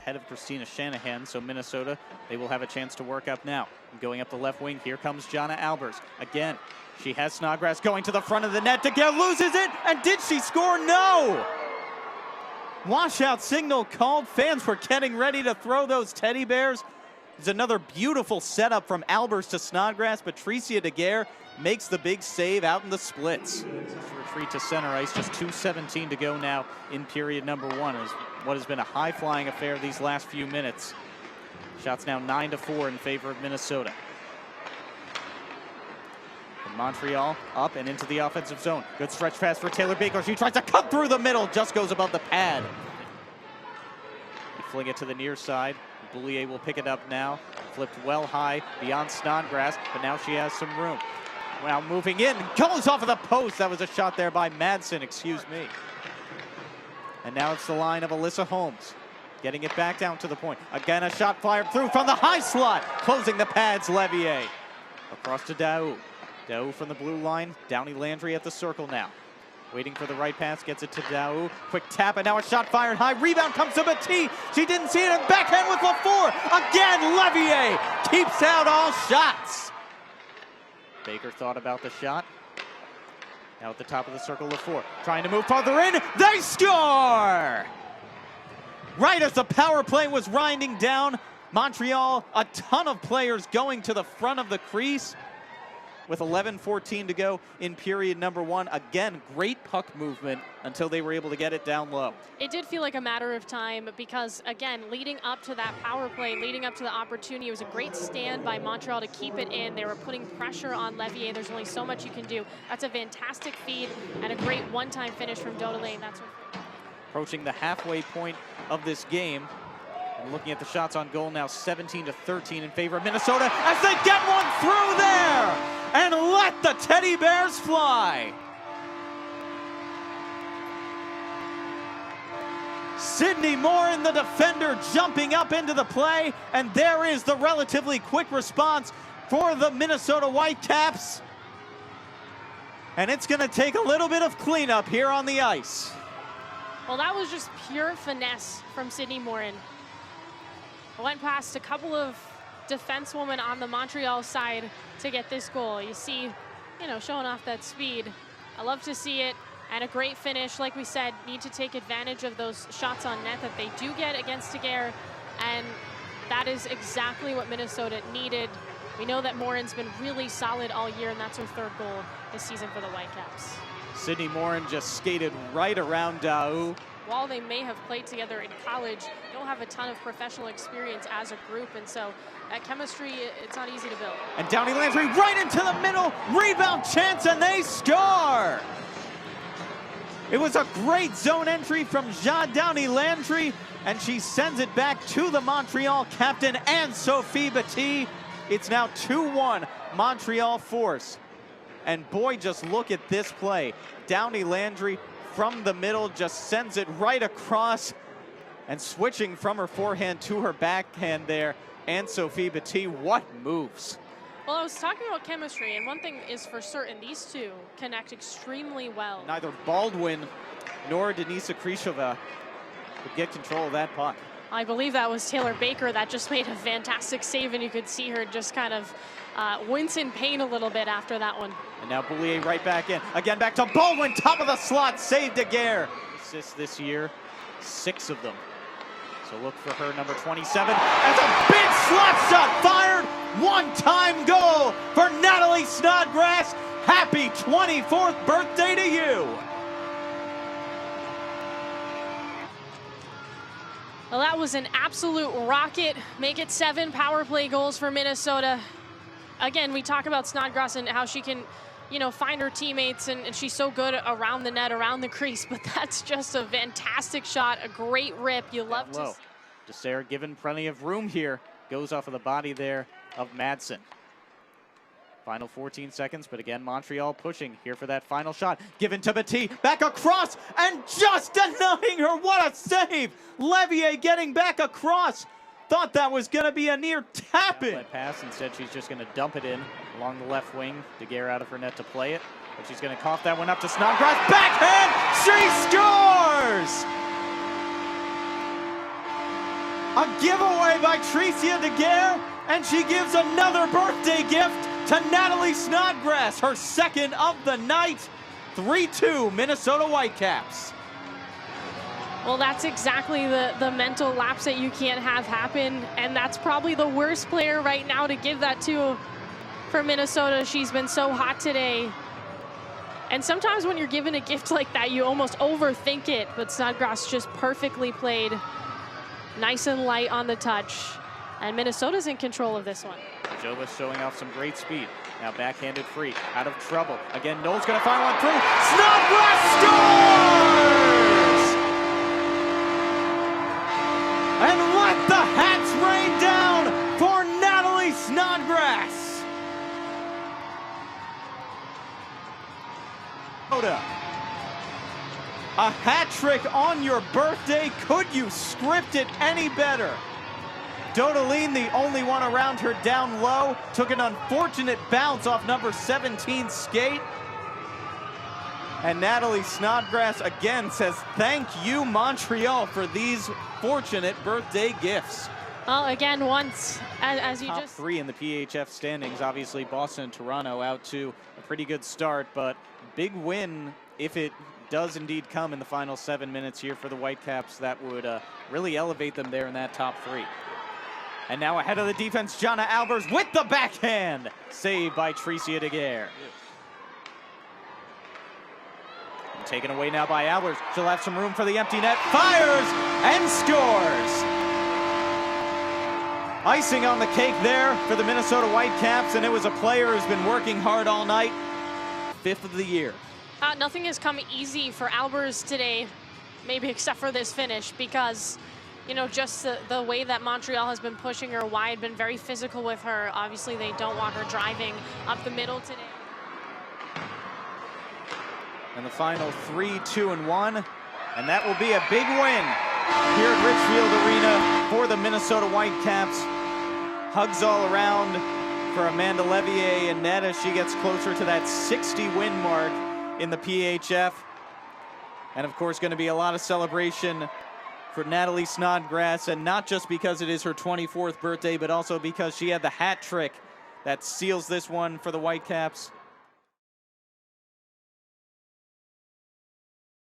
ahead of Christina Shanahan, so Minnesota, they will have a chance to work up now. Going up the left wing, here comes Jana Albers. Again, she has Snodgrass going to the front of the net. Daguerre loses it, and did she score? No! Washout signal called. Fans were getting ready to throw those teddy bears. It's another beautiful setup from Albers to Snodgrass. Patricia Daguerre makes the big save out in the splits. Retreat to center ice, just 2:17 to go now in period number one. Is what has been a high-flying affair these last few minutes. Shots now 9-4 in favor of Minnesota. And Montreal up and into the offensive zone. Good stretch pass for Taylor Baker. She tries to cut through the middle, just goes above the pad. You fling it to the near side. Boulier will pick it up now. Flipped well high beyond Snodgrass, but now she has some room. Now moving in, goes off of the post. That was a shot there by Madsen, excuse me. And now it's the line of Alyssa Holmes. Getting it back down to the point. Again, a shot fired through from the high slot. Closing the pads, Levier. Across to Daou. Daou from the blue line. Downey Landry at the circle now. Waiting for the right pass, gets it to Daou. Quick tap, and now a shot fired high. Rebound comes to Batty. She didn't see it, and backhand with Lafour. Again, Levier keeps out all shots. Baker thought about the shot. Now at the top of the circle, Lafour trying to move farther in. They score! Right as the power play was winding down, Montreal, a ton of players going to the front of the crease. With 11:14 to go in period number one. Again, great puck movement until they were able to get it down low. It did feel like a matter of time because, again, leading up to that power play, leading up to the opportunity, it was a great stand by Montreal to keep it in. They were putting pressure on Levier. There's only so much you can do. That's a fantastic feed and a great one-time finish from Dodelaine. That's what. Approaching the halfway point of this game. And looking at the shots on goal now, 17-13 in favor of Minnesota as they get one through there and let the teddy bears fly. Sydney Morin, the defender, jumping up into the play, and there is the relatively quick response for the Minnesota Whitecaps. And it's going to take a little bit of cleanup here on the ice. Well, that was just pure finesse from Sydney Morin. Went past a couple of defensewomen on the Montreal side to get this goal. You see, showing off that speed. I love to see it, and a great finish. Like we said, need to take advantage of those shots on net that they do get against Daguerre, and that is exactly what Minnesota needed. We know that Morin's been really solid all year, and that's her third goal this season for the Whitecaps. Sydney Morin just skated right around Daou. While they may have played together in college, they don't have a ton of professional experience as a group, and so that chemistry, it's not easy to build. And Downey Landry right into the middle, rebound chance, and they score! It was a great zone entry from Jean Downey Landry, and she sends it back to the Montreal captain and Sophie Batty. It's now 2-1 Montreal Force. And boy, just look at this play. Downey Landry from the middle just sends it right across, and switching from her forehand to her backhand there. And Sophie Batty, what moves. Well, I was talking about chemistry, and one thing is for certain, these two connect extremely well. Neither Baldwin nor Denisa Krishova could get control of that puck. I believe that was Taylor Baker that just made a fantastic save, and you could see her just kind of wince in pain a little bit after that one. And now Boulier right back in. Again, back to Baldwin, top of the slot, save Daguerre. Assists this year, 6 of them. So look for her, number 27. As a big slot shot fired, one-time goal for Natalie Snodgrass. Happy 24th birthday to you. Well, that was an absolute rocket. Make it 7 power play goals for Minnesota. Again, we talk about Snodgrass and how she can, find her teammates, and she's so good around the net, around the crease, but that's just a fantastic shot, a great rip. You love to. DeSerre given plenty of room here. Goes off of the body there of Madsen. Final 14 seconds, but again, Montreal pushing here for that final shot. Given to Batty, back across, and just denying her. What a save! Levier getting back across. Thought that was going to be a near tap-in. Pass, instead she's just going to dump it in along the left wing. Daguerre out of her net to play it. But she's going to cough that one up to Snodgrass. Backhand! She scores! A giveaway by Tricia Daguerre, and she gives another birthday gift to Natalie Snodgrass, her second of the night. 3-2 Minnesota Whitecaps. Well, that's exactly the mental lapse that you can't have happen, and that's probably the worst player right now to give that to for Minnesota. She's been so hot today. And sometimes when you're given a gift like that, you almost overthink it, but Snodgrass just perfectly played. Nice and light on the touch. And Minnesota's in control of this one. Jova showing off some great speed. Now backhanded free, out of trouble. Again, Noel's gonna find one through. Snodgrass scores! And let the hats rain down for Natalie Snodgrass. A hat trick on your birthday. Could you script it any better? Dodeline, the only one around her down low, took an unfortunate bounce off number 17's skate. And Natalie Snodgrass again says, thank you, Montreal, for these fortunate birthday gifts. Well, again, once, as you Top just... three in the PHF standings. Obviously, Boston and Toronto out to a pretty good start, but big win if it does indeed come in the final 7 minutes here for the Whitecaps. That would really elevate them there in that top three. And now ahead of the defense, Jonna Albers with the backhand. Saved by Tricia Daguerre. And taken away now by Albers. She'll have some room for the empty net. Fires and scores. Icing on the cake there for the Minnesota Whitecaps, and it was a player who's been working hard all night. 5th of the year. Nothing has come easy for Albers today, maybe except for this finish, because, you know, just the way that Montreal has been pushing her wide, been very physical with her. Obviously, they don't want her driving up the middle today. And the final 3, 2, and 1. And that will be a big win here at Richfield Arena for the Minnesota Whitecaps. Hugs all around for Amanda Levier and net as she gets closer to that 60-win mark in the PHF. And of course, going to be a lot of celebration for Natalie Snodgrass, and not just because it is her 24th birthday, but also because she had the hat trick that seals this one for the Whitecaps.